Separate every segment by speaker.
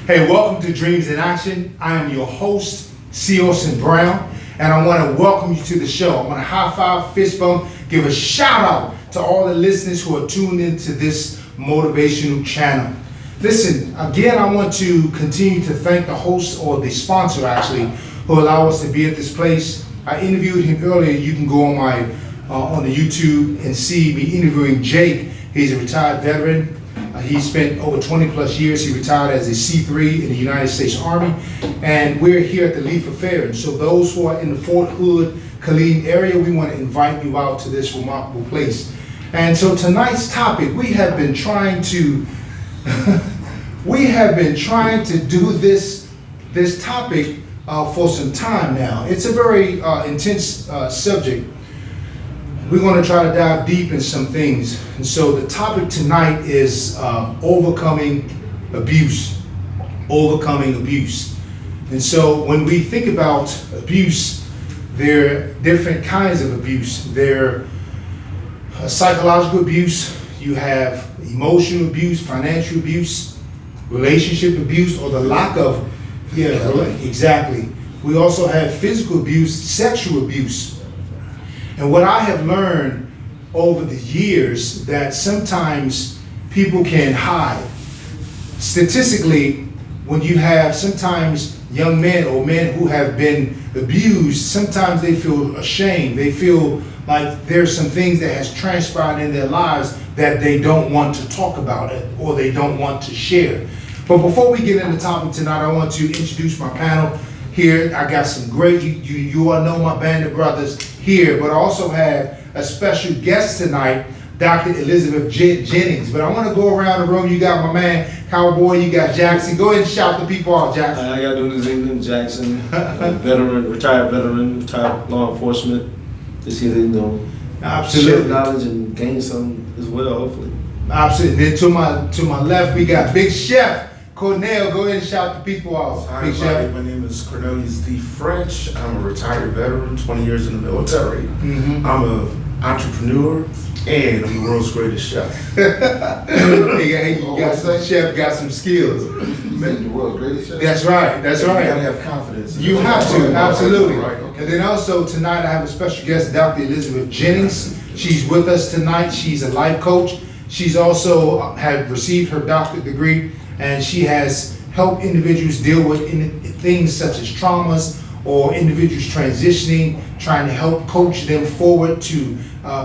Speaker 1: Hey, welcome to Dreams in Action. I am your host, C. Orson Brown, and I want to welcome you to the show. I want to high five, fist bump, give a shout out to all the listeners who are tuned into this motivational channel. Listen, again, I want to continue to thank the host, or the sponsor actually, who allow us to be at this place. I interviewed him earlier. You can go on the YouTube and see me interviewing Jake. He's a retired veteran. He spent over 20 plus years. He retired as a C3 in the United States Army. And we're here at the Leaf Affair. And so those who are in the Fort Hood, Killeen area, we want to invite you out to this remarkable place. And so tonight's topic, we have been trying to do this topic for some time now. It's a very intense subject. We're going to try to dive deep in some things. And so the topic tonight is overcoming abuse. Overcoming abuse. And so when we think about abuse, there are different kinds of abuse. There are psychological abuse, you have emotional abuse, financial abuse, relationship abuse, or the lack of, exactly. We also have physical abuse, sexual abuse. And what I have learned over the years, that sometimes people can hide. Statistically, when you have sometimes young men or men who have been abused, sometimes they feel ashamed. They feel like there's some things that has transpired in their lives that they don't want to talk about it, or they don't want to share. But before we get into the topic tonight, I want to introduce my panel here. I got some great, you all know my band of brothers here, but I also have a special guest tonight, Dr. Elizabeth Jennings. But I want to go around the room. You got my man, Cowboy, you got Jackson. Go ahead and shout the people out, Jackson.
Speaker 2: How y'all doing this evening? Jackson, retired law enforcement. Just here to,
Speaker 1: Absolutely.
Speaker 2: share knowledge and gain some as well, hopefully.
Speaker 1: Absolutely. Then to my left, we got Big Chef Cornell. Go ahead and shout the people out.
Speaker 3: Hi,
Speaker 1: Big
Speaker 3: everybody.
Speaker 1: Chef.
Speaker 3: My name is Cornelius D. French. I'm a retired veteran, 20 years in the military.
Speaker 1: Mm-hmm.
Speaker 3: I'm an entrepreneur, and I'm the world's greatest chef.
Speaker 1: Chef got some skills.
Speaker 3: The world's greatest chef?
Speaker 1: That's right. That's right.
Speaker 3: You gotta have confidence.
Speaker 1: You have to, absolutely.
Speaker 3: Right, okay.
Speaker 1: And then also tonight I have a special guest, Dr. Elizabeth Jennings. She's with us tonight. She's a life coach. She's also had received her doctorate degree, and she has helped individuals deal with things such as traumas, or individuals transitioning, trying to help coach them forward to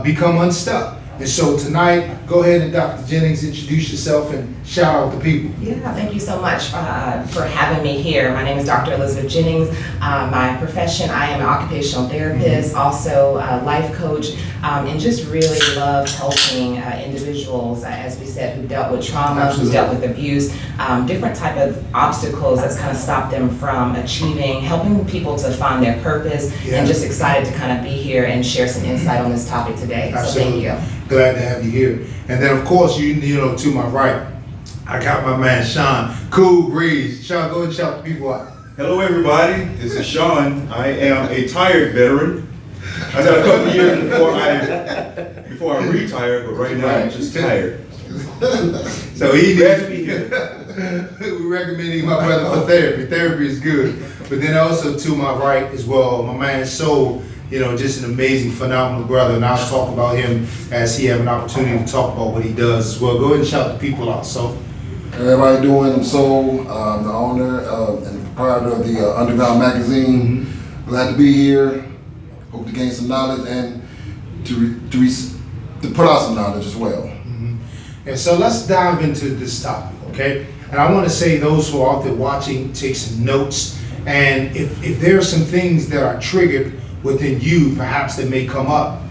Speaker 1: become unstuck. And so tonight, go ahead and Dr. Jennings, introduce yourself and shout out the people.
Speaker 4: Yeah, thank you so much for having me here. My name is Dr. Elizabeth Jennings. My profession, I am an occupational therapist, also a life coach, and just really love helping individuals, as we said, who dealt with trauma, who dealt with abuse, different type of obstacles that's kind of stopped them from achieving, helping people to find their purpose, and just excited to kind of be here and share some insight on this topic today.
Speaker 1: Absolutely.
Speaker 4: So thank you.
Speaker 1: Glad to have you here. And then of course, you know, to my right, I got my man Sean, Cool Breeze. Sean, go ahead and shout the people out.
Speaker 5: Hello everybody, this is Sean. I am a tired veteran. I got a couple of years before I retired, but right now I'm just tired.
Speaker 1: So he
Speaker 5: Glad to be here.
Speaker 1: we recommending my brother for therapy. Therapy is good. But then also to my right as well, my man Soul, you know, just an amazing, phenomenal brother. And I'll talk about him as he have an opportunity to talk about what he does as well. Go ahead and shout the people out. So,
Speaker 6: everybody doing? I'm Soul, the owner and proprietor of the Underground Magazine.
Speaker 1: Mm-hmm.
Speaker 6: Glad to be here. Hope to gain some knowledge and to put out some knowledge as well.
Speaker 1: mm-hmm. And so let's dive into this topic, okay? And I want to say those who are out there watching, take some notes. And if there are some things that are triggered within you, perhaps that may come up,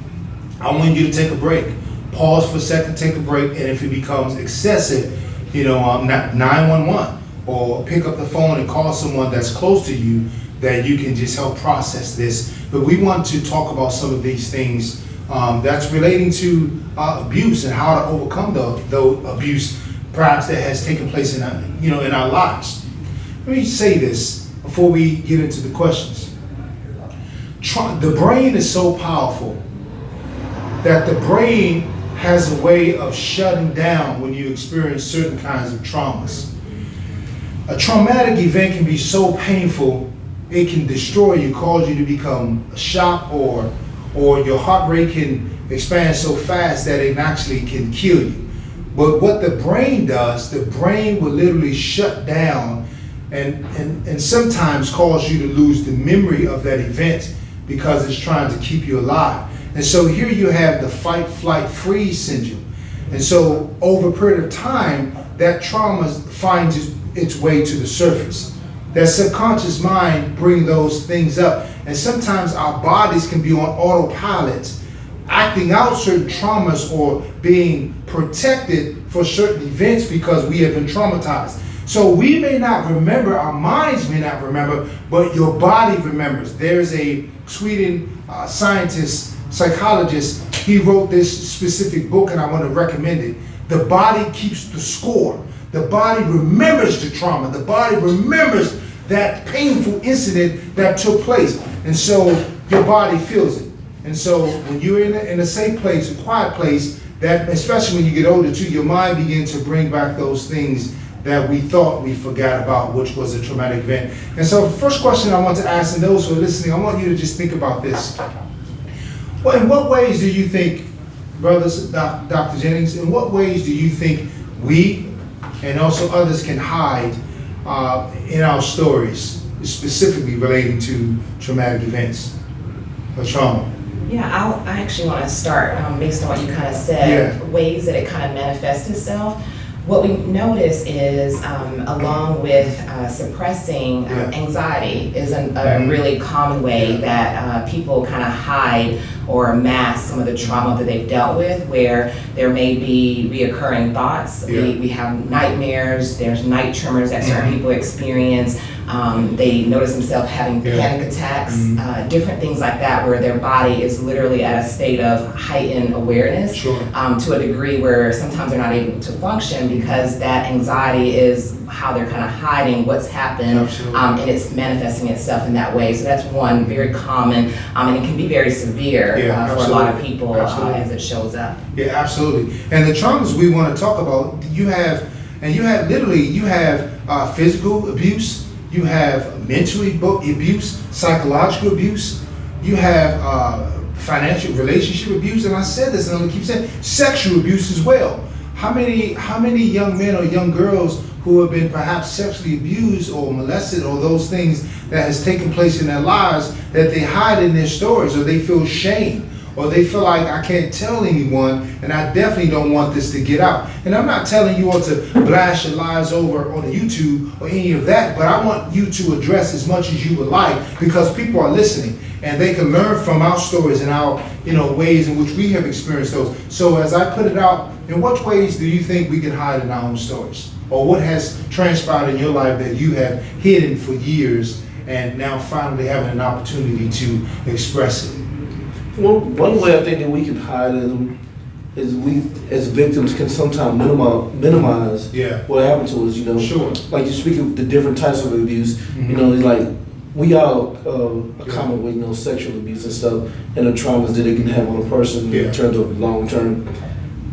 Speaker 1: I want you to take a break. Pause for a second, take a break, and if it becomes excessive, you know, 911, or pick up the phone and call someone that's close to you that you can just help process this. But we want to talk about some of these things that's relating to abuse and how to overcome the abuse perhaps that has taken place in our lives. Let me say this before we get into the questions. The brain is so powerful that the brain has a way of shutting down when you experience certain kinds of traumas. a traumatic event can be so painful, it can destroy you, cause you to become shocked, or your heart rate can expand so fast that it actually can kill you. But what the brain does, the brain will literally shut down and sometimes cause you to lose the memory of that event because it's trying to keep you alive. And so here you have the fight, flight, freeze syndrome. And so over a period of time, that trauma finds its way to the surface. That subconscious mind brings those things up. And sometimes our bodies can be on autopilot, acting out certain traumas or being protected for certain events because we have been traumatized. So we may not remember, our minds may not remember, but your body remembers. There's a Sweden scientist, psychologist, he wrote this specific book and I want to recommend it. The body keeps the score. The body remembers the trauma. The body remembers that painful incident that took place. And so your body feels it. And so when you're in a safe place, a quiet place, that especially when you get older too, your mind begins to bring back those things that we thought we forgot about, which was a traumatic event. And so the first question I want to ask, and those who are listening, I want you to just think about this. Well, in what ways do you think, brothers, Dr. Jennings, in what ways do you think we and also others can hide in our stories, specifically relating to traumatic events or trauma?
Speaker 4: Yeah, I actually want to start based on what you kind of said, ways that it kind of manifests itself. What we notice is, along with suppressing anxiety, is a really common way that people kind of hide or mask some of the trauma that they've dealt with, where there may be reoccurring thoughts. We have nightmares, there's night tremors that certain people experience. They notice themselves having panic attacks, different things like that, where their body is literally at a state of heightened awareness to a degree where sometimes they're not able to function because that anxiety is how they're kind of hiding what's happened, and it's manifesting itself in that way. So that's one very common, and it can be very severe for a lot of people as it shows up.
Speaker 1: Yeah, absolutely. And the traumas we want to talk about, you have physical abuse, you have mental abuse, psychological abuse, you have financial relationship abuse, and I said this and I'm gonna keep saying sexual abuse as well. How many young men or young girls who have been perhaps sexually abused or molested or those things that has taken place in their lives that they hide in their stories, or they feel shame, or they feel like I can't tell anyone and I definitely don't want this to get out. And I'm not telling you all to blast your lives over on YouTube or any of that, but I want you to address as much as you would like, because people are listening and they can learn from our stories and our ways in which we have experienced those. So as I put it out, in what ways do you think we can hide in our own stories? Or what has transpired in your life that you have hidden for years and now finally having an opportunity to express it?
Speaker 2: Well, one way I think that we can hide in them is we, as victims, can sometimes minimize what happened to us.
Speaker 1: Sure.
Speaker 2: Like you speak of the different types of abuse. It's like we all are common with sexual abuse and stuff, and the traumas that it can have on a person in terms of long term.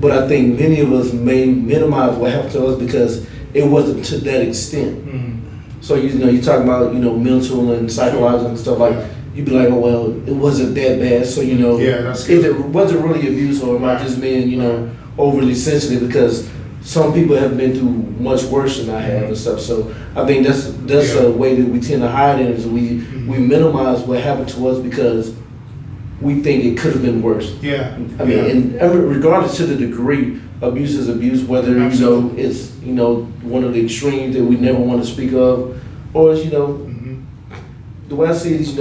Speaker 2: But I think many of us may minimize what happened to us because it wasn't to that extent. So you're talking about mental and psychological and stuff like. You'd be like, oh well, it wasn't that bad. So
Speaker 1: that's good.
Speaker 2: If it wasn't really abuse, or am I just being overly sensitive? Because some people have been through much worse than I have and stuff. So I think that's a way that we tend to hide in, is we minimize what happened to us because we think it could have been worse. I mean, and regardless to the degree, abuse is abuse. Whether it's one of the extremes that we never want to speak of, or it's the way I see it is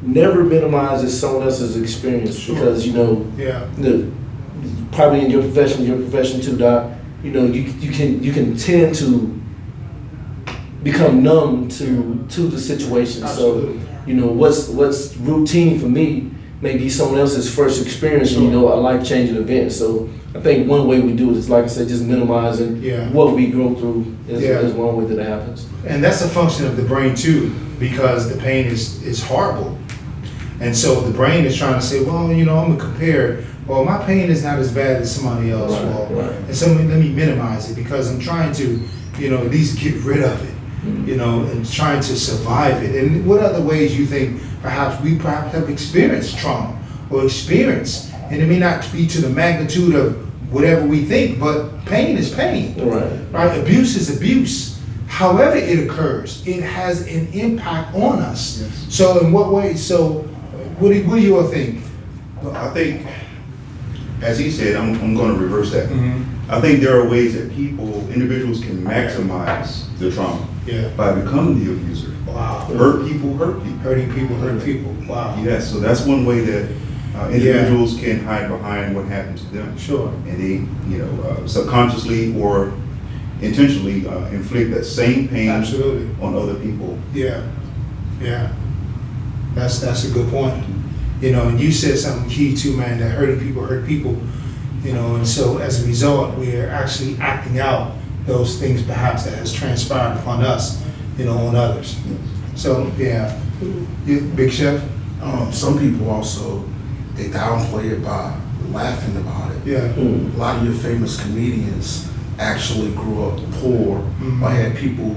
Speaker 2: never minimize someone else's experience because probably in your profession too, Doc. You can tend to become numb to the situation.
Speaker 1: Absolutely.
Speaker 2: So what's routine for me may be someone else's first experience, a life-changing event. So I think one way we do it is, like I said, just minimizing what we go through is one way that it happens.
Speaker 1: And that's a function of the brain too, because the pain is horrible. And so the brain is trying to say, well, I'm gonna compare well, my pain is not as bad as somebody else,
Speaker 2: Right.
Speaker 1: and so let me minimize it because I'm trying to, at least get rid of it, and trying to survive it. And what other ways you think perhaps we have experienced trauma or experience, and it may not be to the magnitude of whatever we think, but pain is pain. Right? Abuse is abuse. However it occurs, it has an impact on us.
Speaker 6: Yes.
Speaker 1: So in what way? So what do you all think?
Speaker 5: Well, I think, as he said, I'm going to reverse that.
Speaker 1: Mm-hmm.
Speaker 5: I think there are ways that individuals can maximize the trauma
Speaker 1: Yeah.
Speaker 5: by becoming the abuser.
Speaker 1: Wow.
Speaker 5: Hurt people, hurt people.
Speaker 1: Hurting people hurt people. Wow.
Speaker 5: Yes, so that's one way that individuals can hide behind what happened to them.
Speaker 1: Sure.
Speaker 5: And they, subconsciously or intentionally inflict that same pain
Speaker 1: Absolutely.
Speaker 5: on other people.
Speaker 1: Yeah. Yeah. That's a good point. And you said something key too, man, that hurting people hurt people. And so as a result, we are actually acting out those things perhaps that has transpired upon us, on others. So, yeah. Big Chef?
Speaker 3: Some people also, they downplay it by laughing about it.
Speaker 1: Yeah.
Speaker 3: A lot of your famous comedians actually grew up poor or had people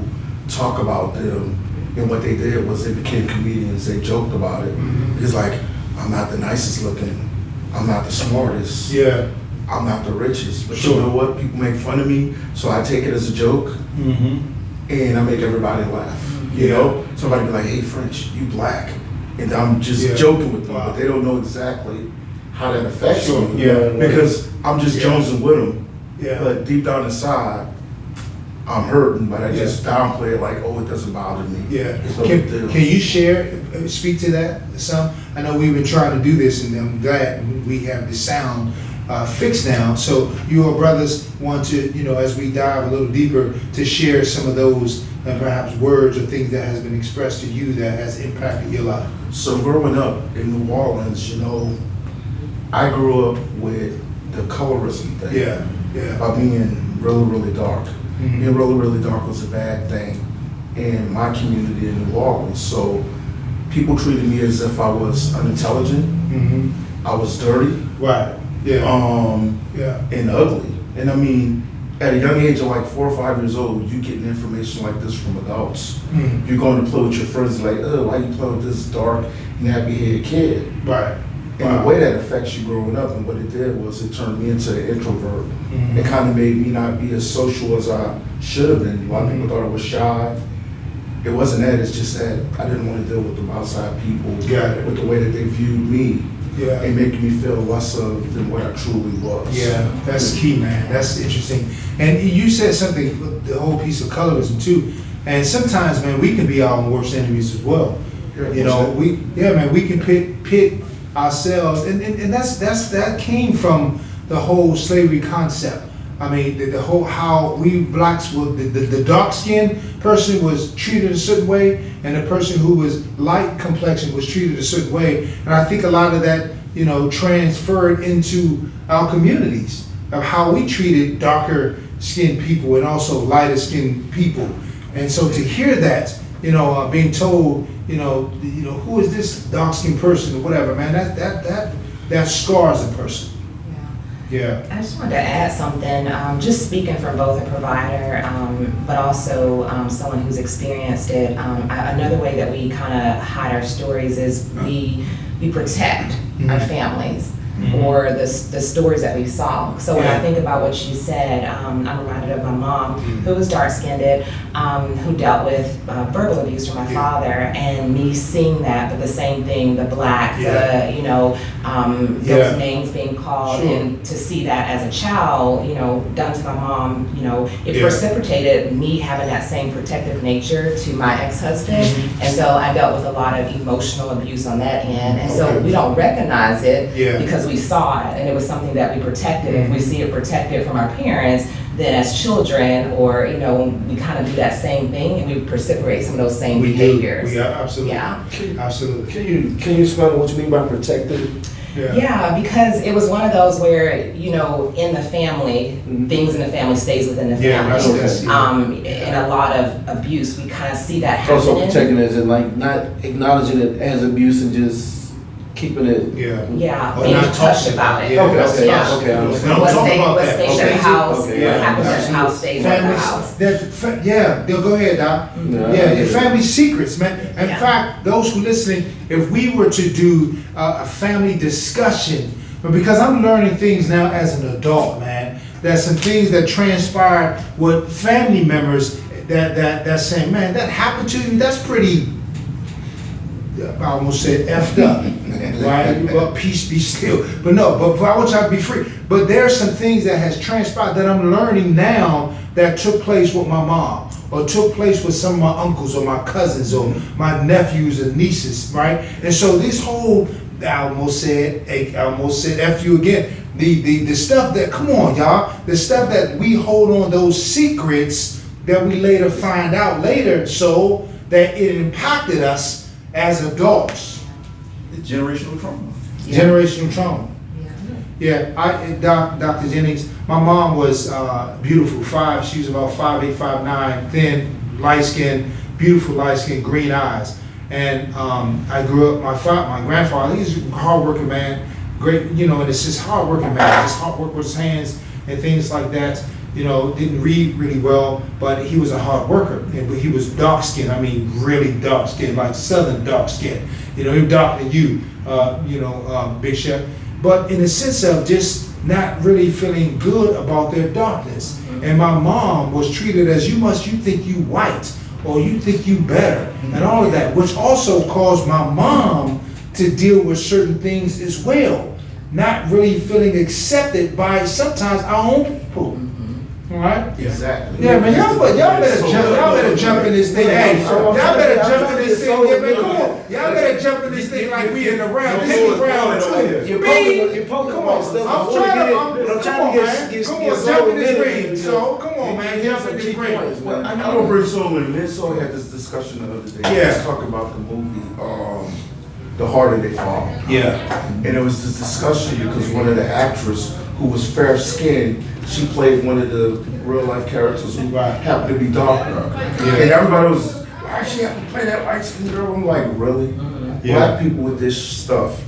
Speaker 3: talk about them, and what they did was they became comedians. They joked about it. It's like, I'm not the nicest looking, I'm not the smartest,
Speaker 1: Yeah.
Speaker 3: I'm not the richest, but
Speaker 1: Sure.
Speaker 3: you know what? People make fun of me, so I take it as a joke
Speaker 1: Mm-hmm.
Speaker 3: and I make everybody laugh. You
Speaker 1: Yeah.
Speaker 3: know, somebody be like, "Hey, French, you black," and I'm just
Speaker 1: Yeah.
Speaker 3: joking with them,
Speaker 1: Wow.
Speaker 3: but they don't know exactly how that affects
Speaker 1: Sure.
Speaker 3: me.
Speaker 1: Yeah.
Speaker 3: Because I'm just
Speaker 1: Yeah.
Speaker 3: jonesing with them,
Speaker 1: Yeah.
Speaker 3: but deep down inside, I'm hurting. But I just downplay it like, "Oh, it doesn't bother me."
Speaker 1: Yeah.
Speaker 3: It's no big deal.
Speaker 1: Can you share, speak to that some? I know we've been trying to do this, and I'm glad we have the sound fixed now. So you or brothers want to, as we dive a little deeper, to share some of those perhaps words or things that has been expressed to you that has impacted your life.
Speaker 3: So growing up in New Orleans, I grew up with the colorism thing.
Speaker 1: Yeah. Yeah.
Speaker 3: By being really, really dark.
Speaker 1: Mhm.
Speaker 3: Being really, really dark was a bad thing in my community in New Orleans. So people treated me as if I was unintelligent,
Speaker 1: Mm-hmm.
Speaker 3: I was dirty,
Speaker 1: Right. Yeah. Yeah.
Speaker 3: and ugly. And I mean, at a young age of like 4 or 5 years old, you getting information like this from adults.
Speaker 1: Mm.
Speaker 3: You're going to play with your friends like, oh, why you playing with this dark, nappy-headed kid?
Speaker 1: Right.
Speaker 3: And
Speaker 1: Wow.
Speaker 3: the way that affects you growing up, and what it did was it turned me into an introvert.
Speaker 1: Mhm.
Speaker 3: It kind of made me not be as social as I should have been. A lot of people thought I was shy. It wasn't that, it's just that I didn't want to deal with the outside people,
Speaker 1: Got it.
Speaker 3: with the way that they viewed me,
Speaker 1: Yeah.
Speaker 3: and making me feel less of than what I truly was.
Speaker 1: Yeah, that's key, man. That's interesting. And you said something, the whole piece of colorism too. And sometimes, man, we can be our own worst enemies as well.
Speaker 3: Yeah,
Speaker 1: We can pit ourselves, and that came from the whole slavery concept. I mean, the whole how we blacks were the dark skinned person was treated a certain way, and the person who was light complexion was treated a certain way. And I think a lot of that, transferred into our communities of how we treated darker skinned people and also lighter skinned people. And so to hear that, being told, who is this dark skinned person or whatever, man, that scars a person. Yeah.
Speaker 4: I just wanted to add something, just speaking from both a provider, but also someone who's experienced it. Another way that we kind of hide our stories is we protect our families or the stories that we saw. So when I think about what you said, I'm reminded of my mom, who was dark-skinned, who dealt with verbal abuse from my father, and me seeing that, but the same thing, the black, those names being called, and to see that as a child, done to my mom, it precipitated me having that same protective nature to my ex-husband, and so I dealt with a lot of emotional abuse on that end, and so we don't recognize it because we saw it, and it was something that we protected. If we see it protected from our parents, then as children, or we kind of do that same thing, and we precipitate some of those same behaviors.
Speaker 1: We absolutely.
Speaker 4: Yeah.
Speaker 1: Absolutely.
Speaker 2: Can you explain what you mean by protected?
Speaker 4: Yeah, because it was one of those where, in the family, things in the family stays within the family. And a lot of abuse, we kind of see that happening.
Speaker 2: Also protecting as in like not acknowledging it as abuse and just keeping it.
Speaker 1: Yeah.
Speaker 4: Yeah,
Speaker 1: Or
Speaker 4: being
Speaker 1: not
Speaker 4: hush
Speaker 1: talking
Speaker 4: about it.
Speaker 1: Yeah,
Speaker 2: Okay,
Speaker 1: that's-
Speaker 2: okay,
Speaker 4: Yeah.
Speaker 2: okay. I understand.
Speaker 1: I'm
Speaker 4: What
Speaker 1: talking
Speaker 4: stays,
Speaker 1: about
Speaker 4: what
Speaker 1: that.
Speaker 4: stays
Speaker 2: Okay.
Speaker 4: at the house,
Speaker 2: Okay.
Speaker 4: what happens at the
Speaker 1: Absolutely.
Speaker 4: house stays at the
Speaker 1: Family,
Speaker 4: house.
Speaker 1: yeah, go ahead, Doc.
Speaker 2: Yeah,
Speaker 1: Yeah,
Speaker 2: I
Speaker 1: your
Speaker 2: get it.
Speaker 1: family secrets, man. In
Speaker 4: Yeah.
Speaker 1: fact, those who listening, if we were to do a family discussion, but because I'm learning things now as an adult, man, there's some things that transpired with family members that saying, man, that happened to you. That's pretty. I almost said effed up, right? Well, peace be still. But no, but I want y'all to be free. But there are some things that has transpired that I'm learning now that took place with my mom, or took place with some of my uncles or my cousins or my nephews and nieces, right? And so this whole, I almost said F you again. The stuff that, come on, y'all, the stuff that we hold on, those secrets that we later find out later, so that it impacted us as adults.
Speaker 5: It's generational trauma.
Speaker 1: Generational trauma.
Speaker 4: Yeah.
Speaker 1: Yeah, Dr. Jennings, my mom was beautiful, she was about 5'8", 5'9", thin, light skin, beautiful light skin, green eyes. And I grew up, my grandfather, he's a hardworking man, great, and it's just hardworking man, just hard work with his hands and things like that. Didn't read really well, but he was a hard worker. But he was dark skinned, really dark skinned, like southern dark skinned. He was darker than you, Big Chef. But in the sense of just not really feeling good about their darkness. And my mom was treated as you think you white, or you think you better, and all of that, which also caused my mom to deal with certain things as well. Not really feeling accepted by sometimes our own people. All right?
Speaker 3: Exactly.
Speaker 1: Yeah, man, y'all better jump in this thing. Hey, y'all better jump in this thing. Yeah, man, come on. Y'all better jump in this thing like we in the round. This is round two.
Speaker 2: You're poking
Speaker 1: Come
Speaker 2: my
Speaker 1: on.
Speaker 2: stuff.
Speaker 1: I'm trying to get jump in this ring. So, come on, man, jump in this ring.
Speaker 3: Well, I don't bring so in. Me and So had this discussion the other day.
Speaker 5: Yeah.
Speaker 3: Let's talk about the movie, The Harder They Fall.
Speaker 1: Yeah.
Speaker 3: And it was this discussion because one of the actors who was fair skinned, she played one of the real life characters who
Speaker 1: Right.
Speaker 3: happened to be darker. And everybody was, why she have to play that light skinned girl? I'm like, really?
Speaker 1: Yeah.
Speaker 3: Black people with this stuff.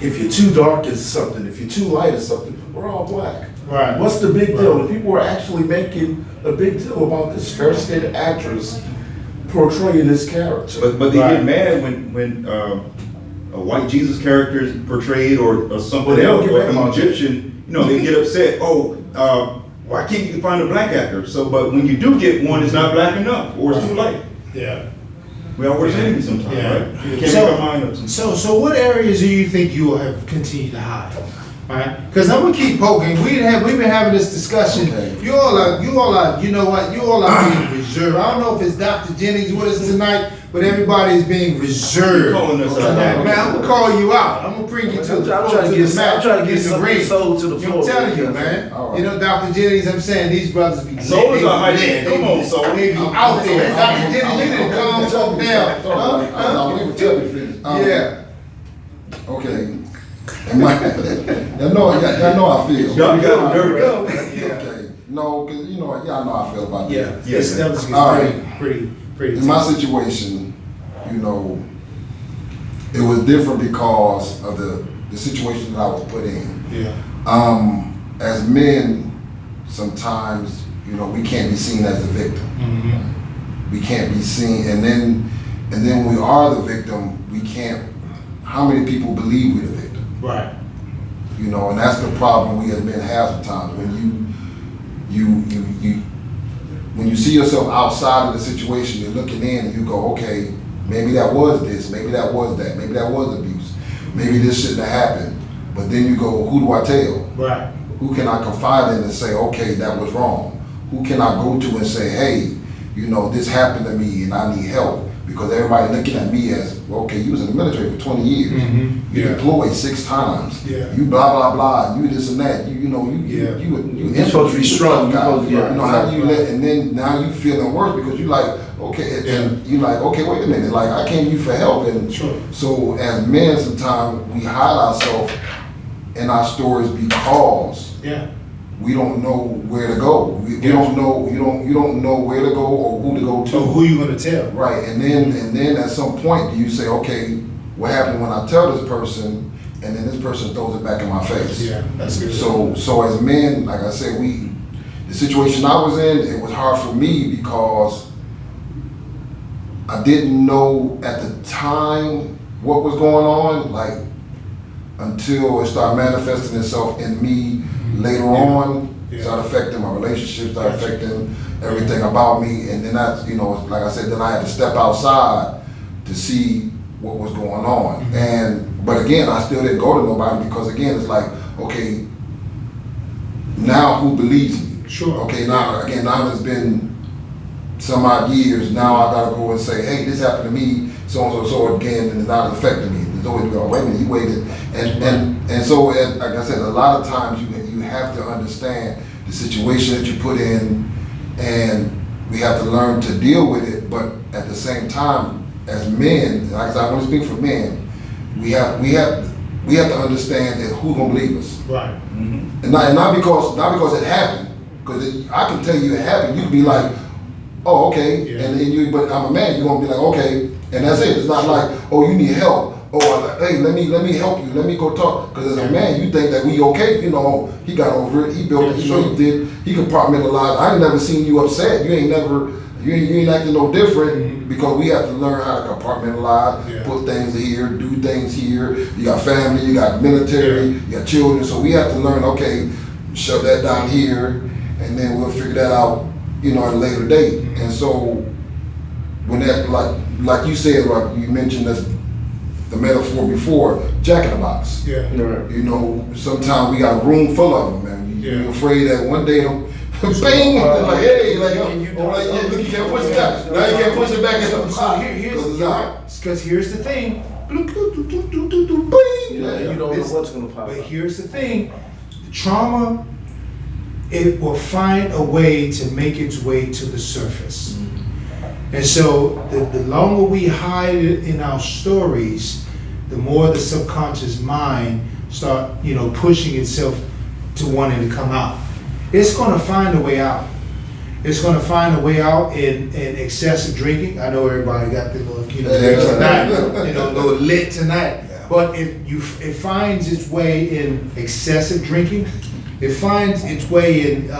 Speaker 3: If you're too dark, it's something. If you're too light, it's something. We're all black.
Speaker 1: Right.
Speaker 3: What's the big deal? And people are actually making a big deal about this fair skinned actress portraying this character.
Speaker 5: But they
Speaker 1: Right.
Speaker 5: get mad when a white Jesus character is portrayed or something
Speaker 3: Well, they don't
Speaker 5: else,
Speaker 3: get
Speaker 5: or
Speaker 3: mad
Speaker 5: an
Speaker 3: about
Speaker 5: Egyptian, they get upset. Why can't you find a black actor? So, but when you do get one, it's not black enough, or it's too light.
Speaker 1: Yeah.
Speaker 5: We are worse enemies sometimes,
Speaker 1: Yeah.
Speaker 5: right? We can't
Speaker 1: So-
Speaker 5: make our mind up sometimes.
Speaker 1: So what areas do you think you will have continued to hide? Right? Because I'm gonna keep poking. We've been having this discussion.
Speaker 3: Okay.
Speaker 1: You all are, you know what? You all are being reserved. I don't know if it's Dr. Jennings with us tonight, but everybody is being reserved.
Speaker 5: You're calling us out.
Speaker 1: tonight. Man, I'm gonna call you out. I'm gonna bring you to the
Speaker 2: I'm trying
Speaker 1: floor,
Speaker 2: to
Speaker 1: to
Speaker 2: get
Speaker 1: the mat,
Speaker 2: I'm trying to get
Speaker 1: in the
Speaker 2: something
Speaker 1: ring.
Speaker 2: sold to the floor.
Speaker 1: I'm telling you, man.
Speaker 3: All right.
Speaker 1: You know, Dr. Jennings, I'm saying these brothers be
Speaker 5: Soul is
Speaker 1: they-
Speaker 5: a high
Speaker 1: they-
Speaker 5: end. Come on, Soul.
Speaker 1: They be out there. Dr. Jennings, you didn't calm folk down.
Speaker 6: I'll leave it till you finish.
Speaker 1: Yeah.
Speaker 6: Okay. Y'all know how I feel.
Speaker 5: Y'all got it. There we go.
Speaker 6: Okay. No, because y'all know how I feel about
Speaker 1: Yeah.
Speaker 6: that.
Speaker 5: Yes,
Speaker 1: That was
Speaker 6: All right.
Speaker 1: pretty.
Speaker 6: In my situation, it was different because of the situation that I was put in.
Speaker 1: Yeah.
Speaker 6: As men, sometimes, we can't be seen as the victim.
Speaker 1: Mm-hmm.
Speaker 6: We can't be seen, and then when we are the victim, we can't. How many people believe we're the victim?
Speaker 1: Right.
Speaker 6: And that's the problem we as men have sometimes. When you see yourself outside of the situation, you're looking in and you go, okay, maybe that was this, maybe that was that, maybe that was abuse, maybe this shouldn't have happened. But then you go, who do I tell?
Speaker 1: Right.
Speaker 6: Who can I confide in and say, okay, that was wrong? Who can I go to and say, hey, this happened to me and I need help? Because everybody looking at me as, well, okay, you was in the military for 20 years.
Speaker 1: Mhm.
Speaker 6: You
Speaker 1: Yeah.
Speaker 6: deployed 6 times.
Speaker 1: Yeah.
Speaker 6: You blah, blah, blah, you this and that. You
Speaker 2: You're supposed to be strong.
Speaker 6: How do you
Speaker 1: Right.
Speaker 6: let, and then now you feeling worse because you like, okay, and you like, okay, wait a minute, like I came to you for help. And
Speaker 1: Sure.
Speaker 6: so as men, sometimes we hide ourselves in our stories because
Speaker 1: Yeah.
Speaker 6: we don't know where to go. We don't know, you don't know where to go or who to go to.
Speaker 1: So who you gonna tell?
Speaker 6: Right, and then at some point do you say, okay, what happened when I tell this person and then this person throws it back in my face.
Speaker 1: Yeah, that's good.
Speaker 6: So as men, like I said, the situation I was in, it was hard for me because I didn't know at the time what was going on, like until it started manifesting itself in me later on.
Speaker 1: Yeah.
Speaker 6: Started affecting my relationships, started affecting everything about me, and then that's, like I said, then I had to step outside to see what was going on. But again, I still didn't go to nobody because again, it's like, okay, now who believes me?
Speaker 1: Sure.
Speaker 6: Okay, now it's been some odd years. Now I gotta go and say, hey, this happened to me, so and so again, and it's not affecting me. There's always been, wait a minute, you waited, and so like I said, a lot of times you have to understand the situation that you put in, and we have to learn to deal with it. But at the same time, as men, like I said, I want to speak for men, we have to understand that who's gonna believe us.
Speaker 1: Right.
Speaker 6: And not because it happened, because I can tell you it happened. You can be like, oh, okay,
Speaker 1: Yeah.
Speaker 6: but I'm a man. You're gonna be like, okay, and that's it. It's not like, oh, you need help. Oh, hey, let me help you. Let me go talk. Because as a man, you think that we okay. He got over it. He built it. He did. He compartmentalized. I ain't never seen you upset. You ain't acting no different because we have to learn how to compartmentalize,
Speaker 1: Yeah.
Speaker 6: put things here, do things here. You got family, you got military, you got children. So we have to learn, okay, shove that down here, and then we'll figure that out, at a later date. And so when that, like you said, like you mentioned the metaphor before, Jack in the Box.
Speaker 1: Yeah.
Speaker 2: Right.
Speaker 6: Sometimes we got a room full of them, man. You're
Speaker 1: Yeah.
Speaker 6: afraid that one day they'll bang, like, hey, like, look, you can't push it back. Now you can't push it back in the box.
Speaker 1: So here's
Speaker 6: It's
Speaker 1: because here's the thing.
Speaker 6: bang.
Speaker 2: You don't know what's gonna pop
Speaker 1: But
Speaker 2: up.
Speaker 1: here's the thing, trauma, it will find a way to make its way to the surface. And so the longer we hide it in our stories, the more the subconscious mind start, pushing itself to wanting to come out. It's gonna find a way out. It's gonna find a way out in excessive drinking. I know everybody got the little, drink tonight, a little lit tonight.
Speaker 6: Yeah.
Speaker 1: But it finds its way in excessive drinking. It finds its way in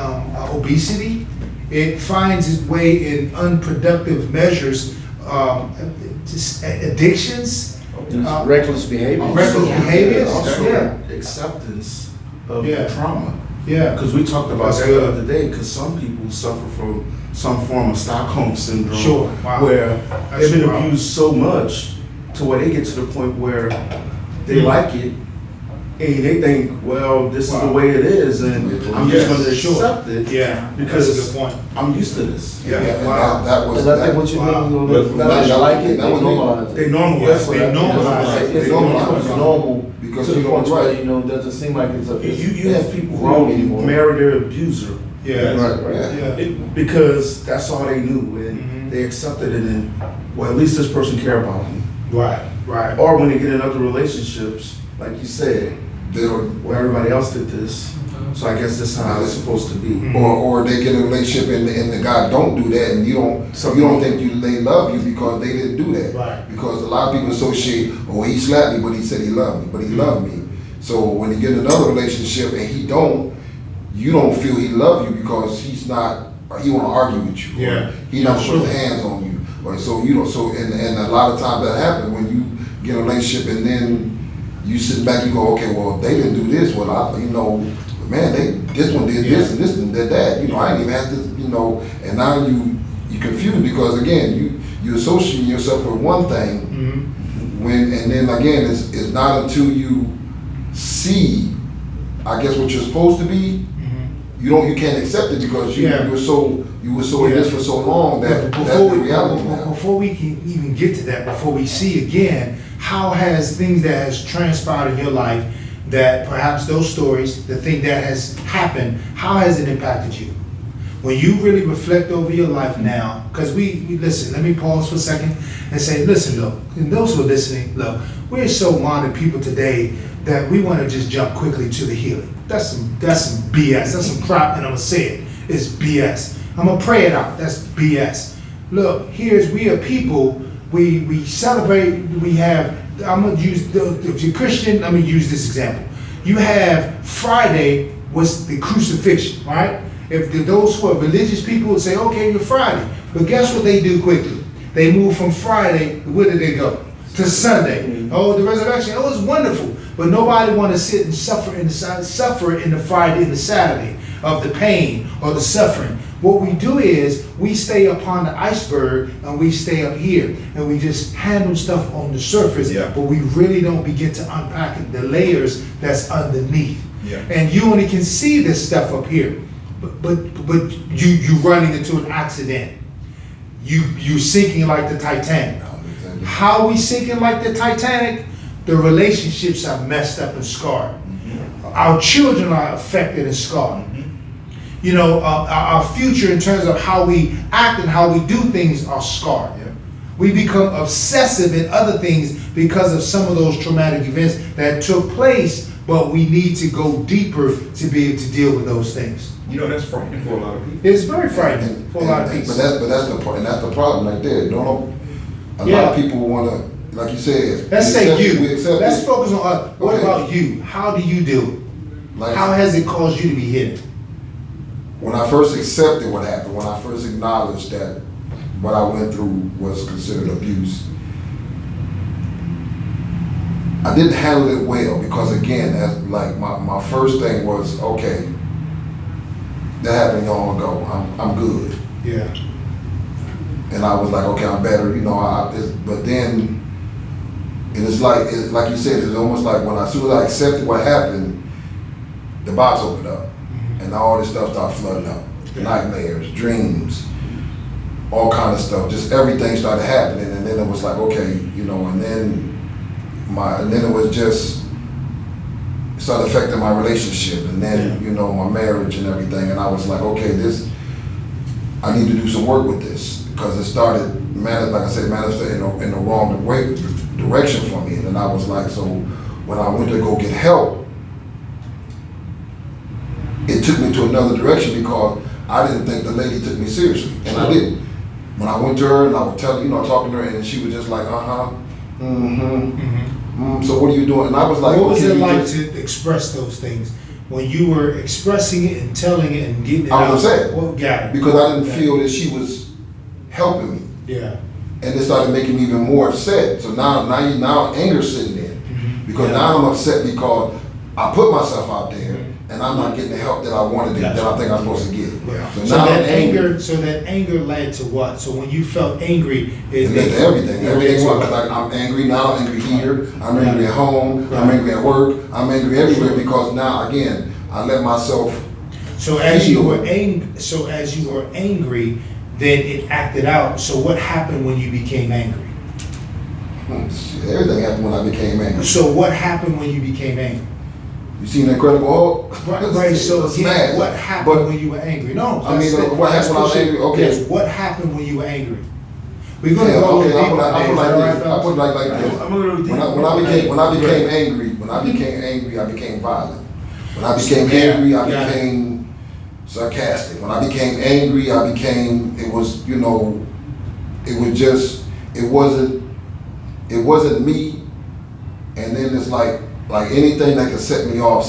Speaker 1: obesity. It finds its way in unproductive measures, addictions,
Speaker 2: Reckless behavior.
Speaker 1: reckless
Speaker 4: Yeah.
Speaker 1: behaviors.
Speaker 3: Also,
Speaker 1: Yeah,
Speaker 3: acceptance of
Speaker 1: Yeah.
Speaker 3: the trauma.
Speaker 1: yeah.
Speaker 3: Because we talked about
Speaker 1: That's
Speaker 3: that
Speaker 1: good.
Speaker 3: the other day, because some people suffer from some form of Stockholm syndrome.
Speaker 1: Sure. Wow.
Speaker 3: Where
Speaker 1: That's
Speaker 3: they've been
Speaker 1: wild.
Speaker 3: abused so much to where they get to the point where they like it, and they think, well, this is the
Speaker 1: Wow.
Speaker 3: way it is, and I'm just
Speaker 1: Yes,
Speaker 3: going to
Speaker 1: sure.
Speaker 3: accept it
Speaker 1: Yeah,
Speaker 3: because
Speaker 1: that's a good point.
Speaker 3: I'm used to this.
Speaker 1: Yeah.
Speaker 6: And
Speaker 1: Wow.
Speaker 6: that was,
Speaker 2: And I think what you
Speaker 1: Wow.
Speaker 2: mean,
Speaker 5: But-
Speaker 2: not that I like it,
Speaker 6: that
Speaker 2: they
Speaker 6: was me.
Speaker 2: normalize it.
Speaker 3: They normalize
Speaker 1: Yes,
Speaker 3: it.
Speaker 1: they normalize it.
Speaker 2: It's
Speaker 6: They normalize
Speaker 2: it's
Speaker 6: it.
Speaker 2: normal
Speaker 6: Because
Speaker 2: to the
Speaker 6: you know
Speaker 2: point
Speaker 6: it's
Speaker 2: where,
Speaker 6: right.
Speaker 2: it doesn't seem like it's
Speaker 3: You have people
Speaker 2: wrong
Speaker 3: who
Speaker 2: anymore.
Speaker 3: marry their abuser.
Speaker 1: Yeah,
Speaker 2: Right.
Speaker 1: yeah.
Speaker 3: Because that's all they knew, and
Speaker 1: Mhm.
Speaker 3: they accepted it, and well, at least this person care about me.
Speaker 1: Right, right.
Speaker 3: Or when they get in other relationships, like you said,
Speaker 6: They'll-
Speaker 3: where everybody else did this, so I guess that's how it's supposed to be.
Speaker 6: or they get in a relationship and the guy don't do that, and you don't think they love you because they didn't do that.
Speaker 1: Right.
Speaker 6: Because a lot of people associate, oh, he slapped me, but he said he loved me, but he loved me. So when you get in another relationship and you don't feel he loved you because he want to argue with you.
Speaker 1: Yeah.
Speaker 6: Or he not
Speaker 1: Sure.
Speaker 6: put his hands on you. Or so and a lot of times that happens when you get in a relationship and then you sit back, you go, okay, well, they didn't do this. Well, man, this one did this and this one did that. I didn't even have to, and now you confused because again, you associate yourself with one thing and then again, it's not until you see, I guess, what you're supposed to be, you can't accept it because you were so in this for so long that
Speaker 1: But
Speaker 6: that's the reality now.
Speaker 1: before we can even get to that, before we see again, how has things that has transpired in your life, that perhaps those stories, the thing that has happened, how has it impacted you? When you really reflect over your life now, because we listen, let me pause for a second and say, listen, look, and those who are listening, look, we're so modern people today that we want to just jump quickly to the healing. That's some BS. That's some crap, and I'm gonna say it. It's BS. I'm gonna pray it out. That's BS. Look, we are people. We celebrate. We have I'm gonna use, if you're Christian, let me use this example. You have Friday was the crucifixion, right? If those who are religious people would say, okay, you're Friday. But guess what they do quickly? They move from Friday, where did they go? To Sunday. Oh, the resurrection, oh, it's wonderful. But nobody want to sit and suffer in the Friday and the Saturday of the pain or the suffering. What we do is we stay upon the iceberg and we stay up here and we just handle stuff on the surface, but we really don't begin to unpack the layers that's underneath.
Speaker 5: Yeah.
Speaker 1: And you only can see this stuff up here, but you running into an accident. You sinking like the Titanic. How we sinking like the Titanic? The relationships are messed up and scarred. Our children are affected and scarred. You know, our future in terms of how we act and how we do things are scarred.
Speaker 5: Yeah.
Speaker 1: We become obsessive in other things because of some of those traumatic events that took place, but we need to go deeper to be able to deal with those things.
Speaker 5: You know, that's frightening for a lot of people.
Speaker 1: It's very frightening for a lot of people.
Speaker 6: But that's the part, and that's the problem right there. A lot of people want to, like you said.
Speaker 1: Let's say you. Let's
Speaker 6: it.
Speaker 1: focus on us. What
Speaker 6: Okay.
Speaker 1: about you? How do you do it?
Speaker 6: Like,
Speaker 1: How has it caused you to be hidden?
Speaker 6: when I first accepted what happened, when I first acknowledged that what I went through was considered abuse, I didn't handle it well because, again, as like my first thing was, okay, that happened long ago. I'm good.
Speaker 1: Yeah.
Speaker 6: And I was like, okay, I'm better, you know. But then, and it's like you said, it's almost like as soon as I accepted what happened, the box opened up, and all this stuff started flooding up. Nightmares, dreams, all kind of stuff. Just everything started happening, and then it was like, okay, you know, and then it was just it started affecting my relationship, and then you know, my marriage and everything. And I was like, okay, I need to do some work with this. Because it started, manifesting in the wrong direction for me. And then I was like, so when I went to go get help, it took me to another direction because I didn't think the lady took me seriously. And I didn't. When I went to her and I would talking to her, and she was just like, so what are you doing? And I was like,
Speaker 1: what was
Speaker 6: okay,
Speaker 1: it like to express those things? When you were expressing it and telling it and getting it out?
Speaker 6: I was upset.
Speaker 1: Well, got it.
Speaker 6: Because I didn't feel that she was helping me.
Speaker 1: Yeah.
Speaker 6: And it started making me even more upset. So now anger's sitting there. Because now I'm upset because I put myself out there and I'm not getting the help that I wanted that I think I'm supposed to get.
Speaker 1: Yeah.
Speaker 6: So
Speaker 1: So
Speaker 6: now
Speaker 1: that
Speaker 6: I'm angry.
Speaker 1: anger led to what? So when you felt angry,
Speaker 6: It led to everything. Everything was because I'm angry now. I'm angry here. I'm angry at home. I'm angry at work. I'm angry everywhere because now again I let myself.
Speaker 1: So as you were angry, then it acted out. So what happened when you became angry?
Speaker 6: Everything happened when I became angry.
Speaker 1: So what happened when you became angry?
Speaker 6: You seen the Incredible Hulk?
Speaker 1: Right. So again,
Speaker 6: Smash.
Speaker 1: what happened
Speaker 6: But-
Speaker 1: when you were angry? No.
Speaker 6: I mean, what happened when I was angry? Okay.
Speaker 1: Yes. What happened when you were angry? We're gonna
Speaker 6: Yeah,
Speaker 1: go a
Speaker 6: okay,
Speaker 1: little
Speaker 6: I
Speaker 1: deeper.
Speaker 6: put
Speaker 1: today.
Speaker 6: like
Speaker 1: Is that
Speaker 6: this.
Speaker 1: all right,
Speaker 6: I put like this.
Speaker 5: I'm a little deep.
Speaker 6: When I became angry, I became violent. When I became angry, I became sarcastic. When I became angry, it wasn't me. And then it's like anything that could set me off.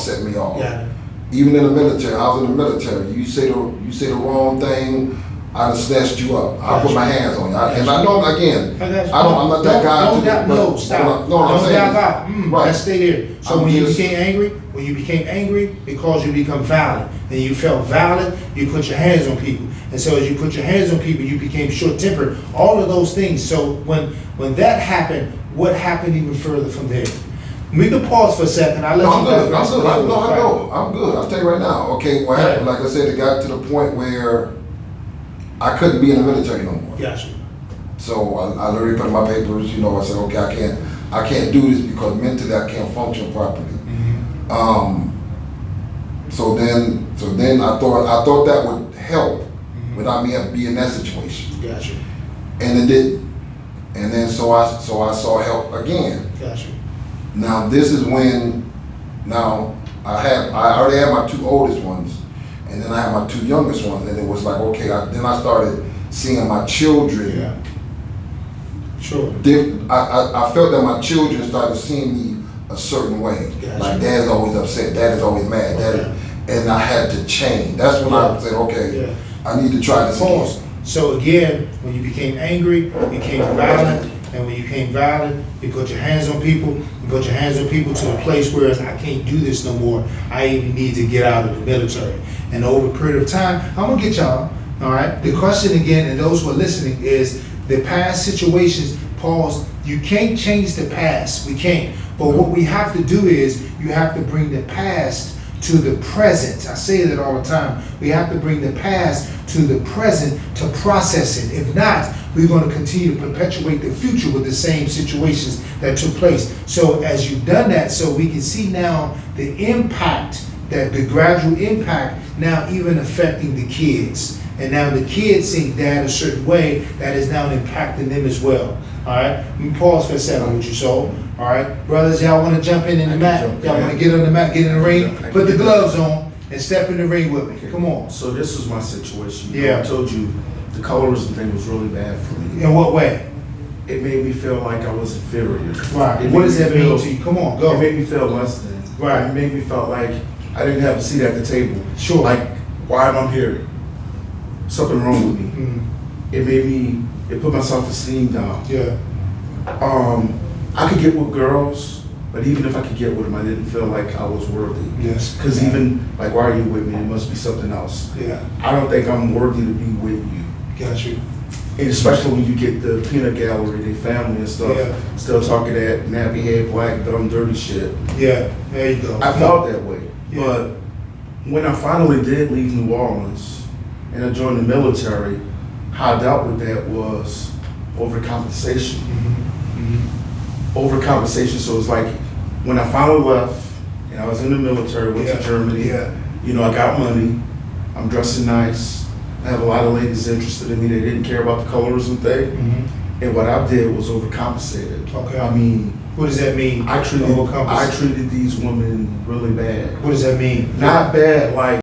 Speaker 1: Yeah.
Speaker 6: Even in the military, I was in the military. You say the wrong thing, I'd have snatched you up. I'll put my hands on you. And I know, again, I'm not that guy.
Speaker 1: Don't doubt. No, stop. Don't doubt out.
Speaker 6: Right.
Speaker 1: Let's stay there. So
Speaker 6: I'm
Speaker 1: when
Speaker 6: just-
Speaker 1: you became angry because you become violent, and you felt violent, you put your hands on people, and so as you put your hands on people, you became short-tempered. All of those things. So when that happened, what happened even further from there? We can pause for a second. I'll let
Speaker 6: No,
Speaker 1: you
Speaker 6: I'm
Speaker 1: guys
Speaker 6: good.
Speaker 1: rest
Speaker 6: I'm
Speaker 1: it
Speaker 6: good.
Speaker 1: out.
Speaker 6: I'm good. I'll tell you right now. Okay, what happened? Like I said, it got to the point where I couldn't be in the military no more.
Speaker 1: Gotcha.
Speaker 6: So I literally put in my papers. I said, okay, I can't do this because mentally I can't function properly. So then I thought that would help without me having to be in that situation,
Speaker 1: Gotcha.
Speaker 6: and it didn't. And then so I saw help again.
Speaker 1: Gotcha.
Speaker 6: Now this is when I already had my two oldest ones, and then I had my two youngest ones, and it was like, okay, then I started seeing my children
Speaker 1: Sure.
Speaker 6: I felt that my children started seeing me a certain way.
Speaker 1: Gotcha.
Speaker 6: Like dad is always upset, dad is always mad,
Speaker 1: Okay.
Speaker 6: and I had to change. That's when I said, okay,
Speaker 1: Yeah.
Speaker 6: I need to try this
Speaker 1: Pause.
Speaker 6: again.
Speaker 1: So again, when you became angry, you became violent, and when you became violent, you put your hands on people, you put your hands on people to the place where I can't do this no more. I even need to get out of the military. And over a period of time, I'm gonna get y'all, all right? The question again, and those who are listening, is the past situations, pause, you can't change the past, we can't. But what we have to do is, you have to bring the past to the present. I say that all the time. We have to bring the past to the present to process it. If not, we're going to continue to perpetuate the future with the same situations that took place. So as you've done that, so we can see now the impact, that the gradual impact now even affecting the kids. And now the kids seeing dad a certain way that is now impacting them as well. All right, let me pause for a second with you, soul. All right, brothers, y'all want to jump in the mat? Y'all want to get on the mat, get in the ring, put the gloves on, and step in the ring with me. Come on.
Speaker 3: So this was my situation.
Speaker 1: Yeah.
Speaker 3: I told you the colorism thing was really bad for me.
Speaker 1: In what way?
Speaker 3: It made me feel like I was inferior.
Speaker 1: Right.
Speaker 3: It
Speaker 1: What
Speaker 3: made
Speaker 1: does
Speaker 3: me
Speaker 1: that
Speaker 3: feel-
Speaker 1: mean to you? Come on,
Speaker 3: It
Speaker 1: go.
Speaker 3: made me feel less than.
Speaker 1: Right.
Speaker 3: It made me feel like I didn't have a seat at the table.
Speaker 1: Sure.
Speaker 3: Like, why am I here? Something wrong with me.
Speaker 1: Mm,
Speaker 3: It put my self-esteem down.
Speaker 1: yeah.
Speaker 3: I could get with girls, but even if I could get with them, I didn't feel like I was worthy.
Speaker 1: Yes.
Speaker 3: Because even, like, why are you with me? It must be something else.
Speaker 1: Yeah.
Speaker 3: I don't think I'm worthy to be with you.
Speaker 1: Got you.
Speaker 3: And especially when you get the peanut gallery, their family and stuff,
Speaker 1: Yeah.
Speaker 3: still talking that nappy head, black, dumb, dirty shit.
Speaker 1: Yeah. There you go.
Speaker 3: I felt that way.
Speaker 1: Yeah.
Speaker 3: But when I finally did leave New Orleans and I joined the military, how I dealt with that was overcompensation. Overcompensation. So it's like when I finally left and I was in the military, went
Speaker 1: Yeah.
Speaker 3: to Germany,
Speaker 1: Yeah.
Speaker 3: you know, I got money, I'm dressing nice, I have a lot of ladies interested in me, they didn't care about the colorism thing.
Speaker 1: Mhm.
Speaker 3: And what I did was overcompensated.
Speaker 1: Okay.
Speaker 3: I mean,
Speaker 1: What does that mean?
Speaker 3: I treated
Speaker 1: Overcompensate.
Speaker 3: these women really bad.
Speaker 1: What does that mean?
Speaker 3: Not bad, like